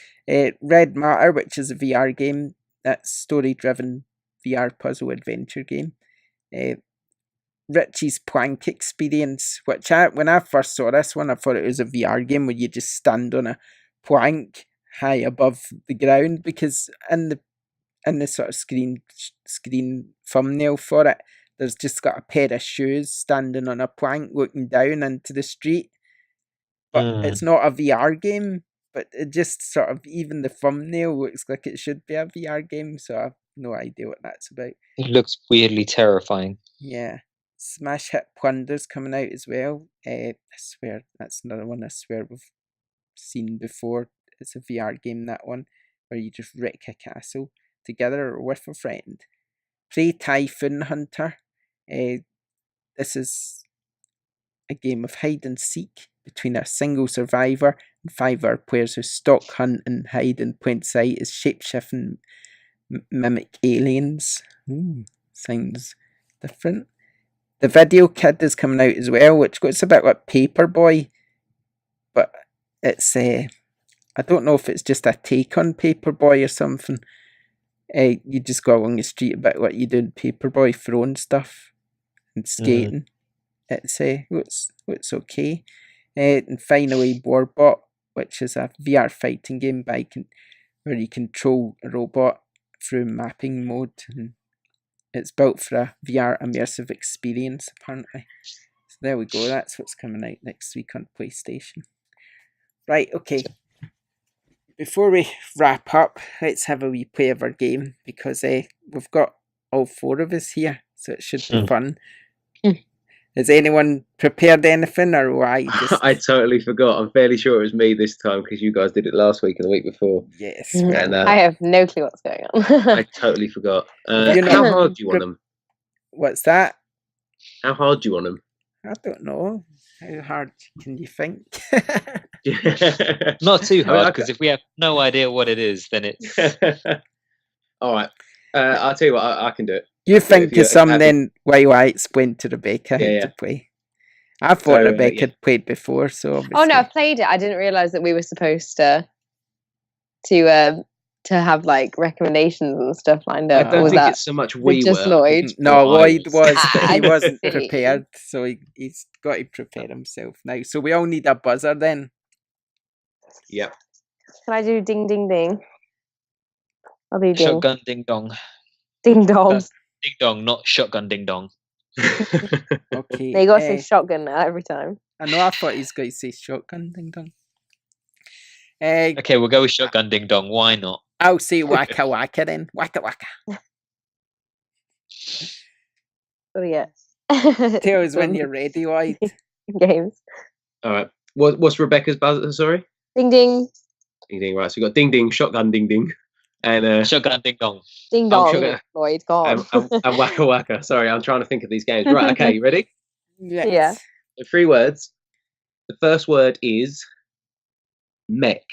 Red Matter, which is a VR game, that's story-driven VR puzzle adventure game. Richie's Plank Experience, which when I first saw this one, I thought it was a VR game where you just stand on a plank high above the ground, because in the sort of screen thumbnail for it, there's just got a pair of shoes standing on a plank looking down into the street. But it's not a VR game, but it just sort of, even the thumbnail looks like it should be a VR game, so I have no idea what that's about. It looks weirdly terrifying. Yeah. Smash Hit Plunder's coming out as well. I swear, that's another one I swear we've seen before. It's a VR game, that one, where you just wreck a castle together or with a friend. Play Typhoon Hunter. This is a game of hide and seek between a single survivor and 5 other players who stalk, hunt, and hide in plain sight as shape-shifting mimic aliens. Sounds different. The Video Kid is coming out as well, which looks a bit like Paperboy, but it's I don't know if it's just a take on Paperboy or something. You just go along the street a bit like you do in Paperboy, throwing stuff and skating. It's looks okay. And finally, Warbot, which is a VR fighting game where you control a robot through mapping mode, and it's built for a VR immersive experience, apparently. So there we go. That's what's coming out next week on PlayStation. Right, okay. Before we wrap up, let's have a wee play of our game, because we've got all 4 of us here, so it should be fun. Has anyone prepared anything, or why? I totally forgot. I'm fairly sure it was me this time, because you guys did it last week and the week before. Yes. And, I have no clue what's going on. I totally forgot. How hard do you want them? What's that? How hard do you want them? I don't know. How hard can you think? Not too hard, because if we have no idea what it is, then it's... All right. I'll tell you what, I can do it. You think of some then while I explain to Rebecca how to play. I thought Rebecca had played before, so obviously. Oh no, I've played it. I didn't realise that we were supposed to have like recommendations and stuff lined up. I don't think it's so much we just were. Lloyd. No, Lloyd was, but he I wasn't see. prepared, so he's got to prepare himself now. So we all need a buzzer then. Yep. Can I do ding ding ding? I'll do ding. Shotgun ding dong. Ding dong. That's ding dong, not shotgun ding dong. Okay. Now you got to say shotgun now every time. I know. I thought he's going to say shotgun ding dong. Okay, we'll go with shotgun ding dong. Why not? I'll say waka waka then. Waka waka. Oh yeah. Tell us when you're ready, Lloyd. Games. All right. What's Rebecca's buzzer? Sorry. Ding ding. Ding ding. Right. So we got ding ding, shotgun ding ding, and shotgun ding dong. Ding dong. Lloyd, go on. and waka waka. Sorry, I'm trying to think of these games. Right. Okay. You ready? Yes. Yeah. So 3 words. The first word is mech.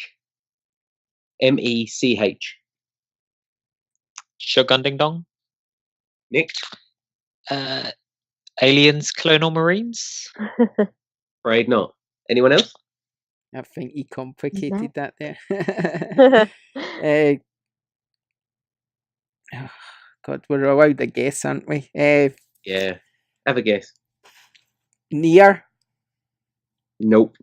MECH. Shotgun ding dong. Nick. Aliens, Colonial Marines. Afraid not. Anyone else? I think he complicated that there. Oh, God, we're allowed to guess, aren't we? Yeah. Have a guess. Near. Nope.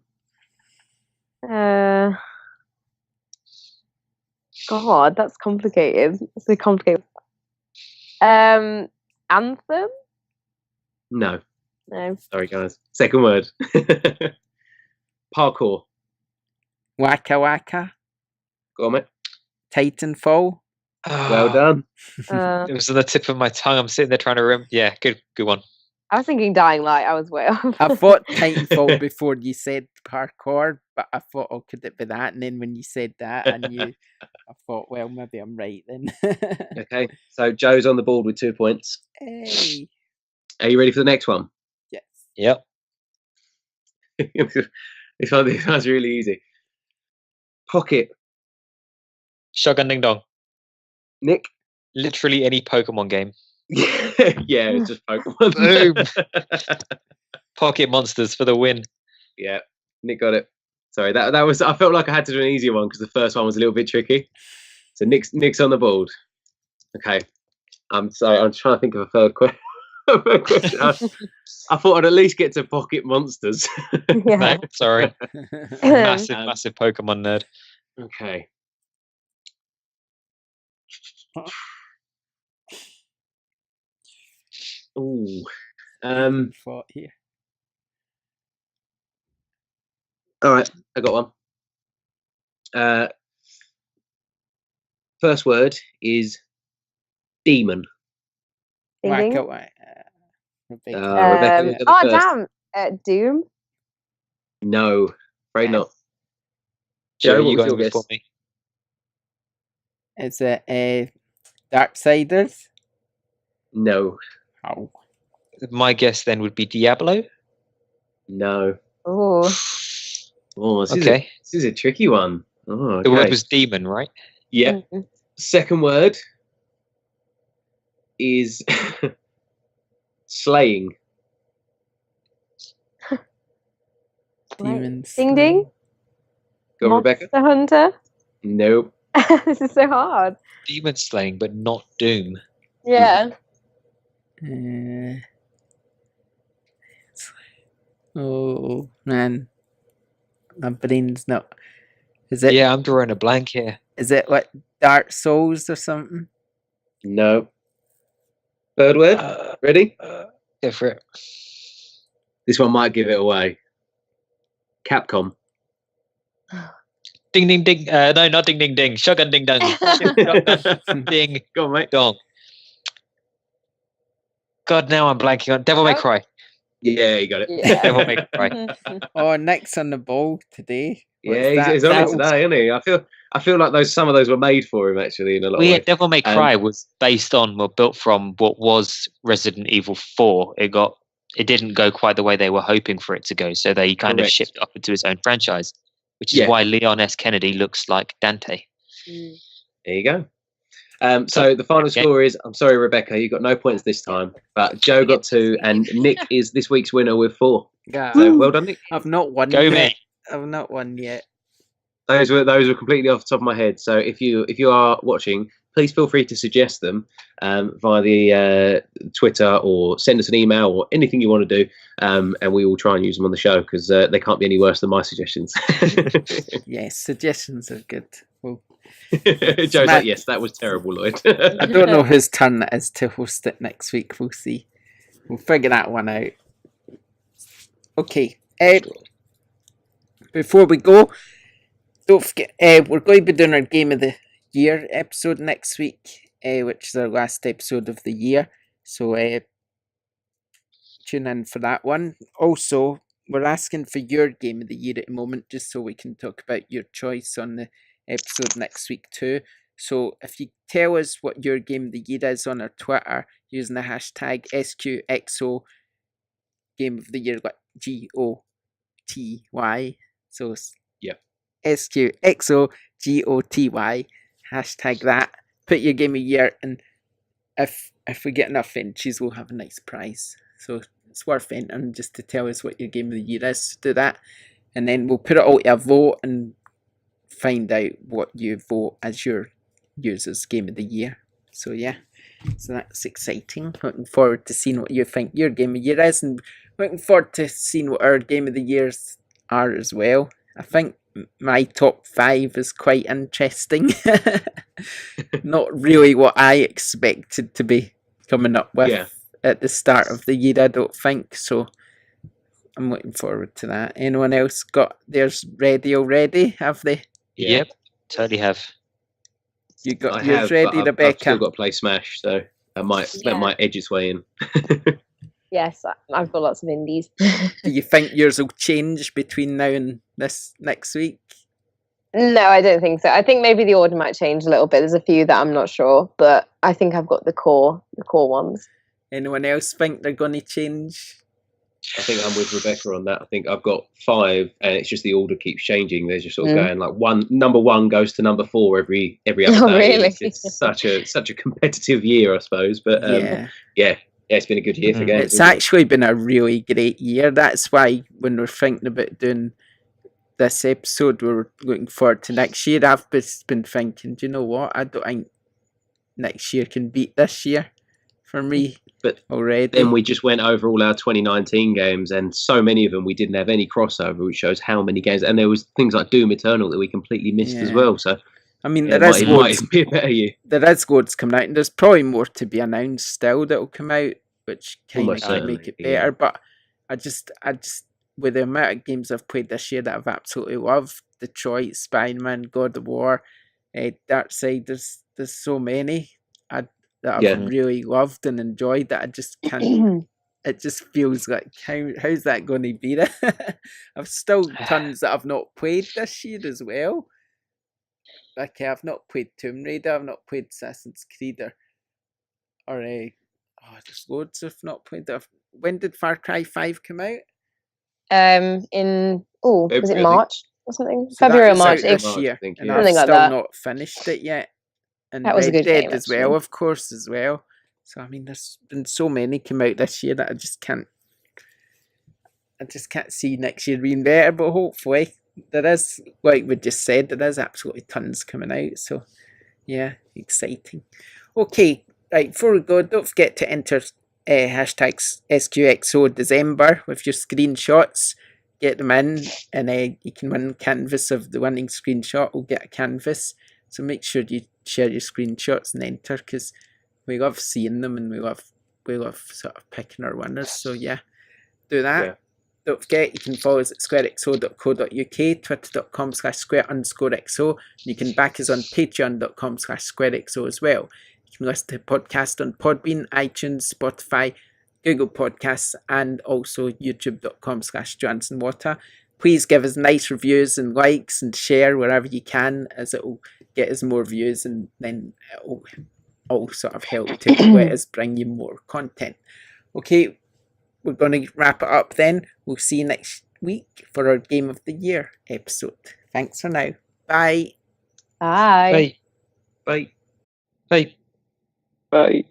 God, that's complicated. It's so complicated. Anthem? No. No. Sorry, guys. Second word. Parkour. Waka waka. Go on, mate. Titanfall. Well done. It was on the tip of my tongue. I'm sitting there trying to remember. Yeah, good one. I was thinking Dying Light. I was way off. I thought Titanfall before you said parkour, but I thought, oh, could it be that? And then when you said that, I knew. I thought, well, maybe I'm right then. Okay, so Joe's on the board with 2 points. Hey. Are you ready for the next one? Yes. Yep. This one's really easy. Pocket. Shotgun ding dong. Nick. Literally any Pokemon game. Yeah, it's just Pokemon. Boom. Pocket monsters for the win. Yeah, Nick got it. Sorry, that was. I felt like I had to do an easier one because the first one was a little bit tricky. So Nick's on the board. Okay, I'm sorry. I'm trying to think of a third question. I thought I'd at least get to Pocket Monsters. Yeah. No, sorry. Massive Pokemon nerd. Okay. Ooh. Thought here. All right, I got one. First word is demon. Ding, ding. Rebecca. Rebecca damn. Doom? No, afraid not. Joe, Joe, you what going was your before guess? me? Is it Darksiders? No. Oh. My guess then would be Diablo. No. Oh. Oh, this is a tricky one. Oh, okay. The word was demon, right? Yeah. Mm-hmm. Second word is slaying. Demons. Ding ding. Go, Rebecca. Monster Hunter. Nope. This is so hard. Demon slaying, but not Doom. Yeah. Oh man, my brain's not. Is it? Yeah, I'm drawing a blank here. Is it like Dark Souls or something? No. Third word. Ready? Go for it. This one might give it away. Capcom. Ding ding ding. No, not ding ding ding. Shotgun ding dong. Shotgun ding. Go on, mate. Dong. God, now I'm blanking on Devil May Cry. Yeah, you got it. Yeah. Devil May Cry. Oh, Nick's on the ball today. Yeah, he's on it today, isn't he? I feel like some of those were made for him actually in a lot of ways. Devil May Cry was built from what was Resident Evil 4. It didn't go quite the way they were hoping for it to go, so they kind of shipped up into its own franchise, which is why Leon S. Kennedy looks like Dante. There you go. So the final score is, I'm sorry, Rebecca, you got no points this time, but Joe got 2, and Nick is this week's winner with 4. Yeah. So well done, Nick. I've not won Go yet. me. I've not won yet. Those were completely off the top of my head. So if you are watching, please feel free to suggest them via the Twitter, or send us an email, or anything you want to do, and we will try and use them on the show, because they can't be any worse than my suggestions. Yes, suggestions are good. Well, Joe's like, yes, that was terrible, Lloyd. I don't know whose turn it is to host it next week. We'll see. We'll figure that one out. Okay. Before we go, don't forget, we're going to be doing our Game of the Year episode next week, which is our last episode of the year. So tune in for that one. Also, we're asking for your Game of the Year at the moment, just so we can talk about your choice on the episode next week too. So if you tell us what your Game of the Year is on our Twitter using the hashtag SQXO Game of the Year, like GOTY. So SQXO GOTY, hashtag that. Put your Game of the Year, and if we get enough entries, we'll have a nice prize. So it's worth entering, just to tell us what your Game of the Year is. Do that, and then we'll put it all to a vote and find out what you vote as your users' Game of the Year. So yeah, so that's exciting. Looking forward to seeing what you think your Game of the Year is, and looking forward to seeing what our Game of the Years are as well. I think my top 5 is quite interesting. Not really what I expected to be coming up with at the start of the year, I don't think. So I'm looking forward to that. Anyone else got theirs ready already? Have they? Yep, totally have. You got yours ready, Rebecca? I've still got to play Smash, so that might edge its way in. Yes, I've got lots of indies. Do you think yours will change between now and this next week? No, I don't think so. I think maybe the order might change a little bit. There's a few that I'm not sure, but I think I've got the core ones. Anyone else think they're going to change? I think I'm with Rebecca on that. I think I've got 5, and it's just the order keeps changing. They're just sort of going like number 1 goes to number 4 every other day. Really? It's such a competitive year, I suppose. But yeah, it's been a good year for games. It's actually been a really great year. That's why when we're thinking about doing this episode, we're looking forward to next year. I've been thinking, do you know what? I don't think next year can beat this year for me. But already, then we just went over all our 2019 games, and so many of them we didn't have any crossover, which shows how many games. And there was things like Doom Eternal that we completely missed as well. So I mean, there might be a better year. There is loads coming out, and there's probably more to be announced still that will come out, which kind of might make it better. Yeah. But I just with the amount of games I've played this year that I've absolutely loved, Detroit, Spider-Man, God of War, Darkseid, there's so many that I've really loved and enjoyed that I just can't. It just feels like how's that going to be? I've still tons that I've not played this year as well. Like I've not played Tomb Raider, I've not played Assassin's Creed, or there's loads I've not played. When did Far Cry 5 come out? Was it March or something? So February or March this year, and I've like still that. not finished it yet. And that was Red a good Dead game as well, of course, as well. So I mean, there's been so many come out this year that I just can't see next year being better. But hopefully, there is, like we just said, there is absolutely tons coming out. So yeah, exciting. Okay, right, before we go, don't forget to enter hashtags SQXO December with your screenshots. Get them in, and you can win canvas of the winning screenshot. We'll get a canvas. So make sure you share your screenshots and enter, because we love seeing them and we love sort of picking our winners. So yeah, do that. Yeah. Don't forget, you can follow us at squarexo.co.uk, twitter.com/square_xo. You can back us on patreon.com/squarexo as well. You can listen to the podcast on Podbean, iTunes, Spotify, Google Podcasts, and also youtube.com/JohansonWater. Please give us nice reviews and likes and share wherever you can, as it will get us more views, and then it will all sort of help to let us bring you more content. Okay, we're going to wrap it up then. We'll see you next week for our Game of the Year episode. Thanks for now. Bye. Bye. Bye. Bye. Bye. Bye.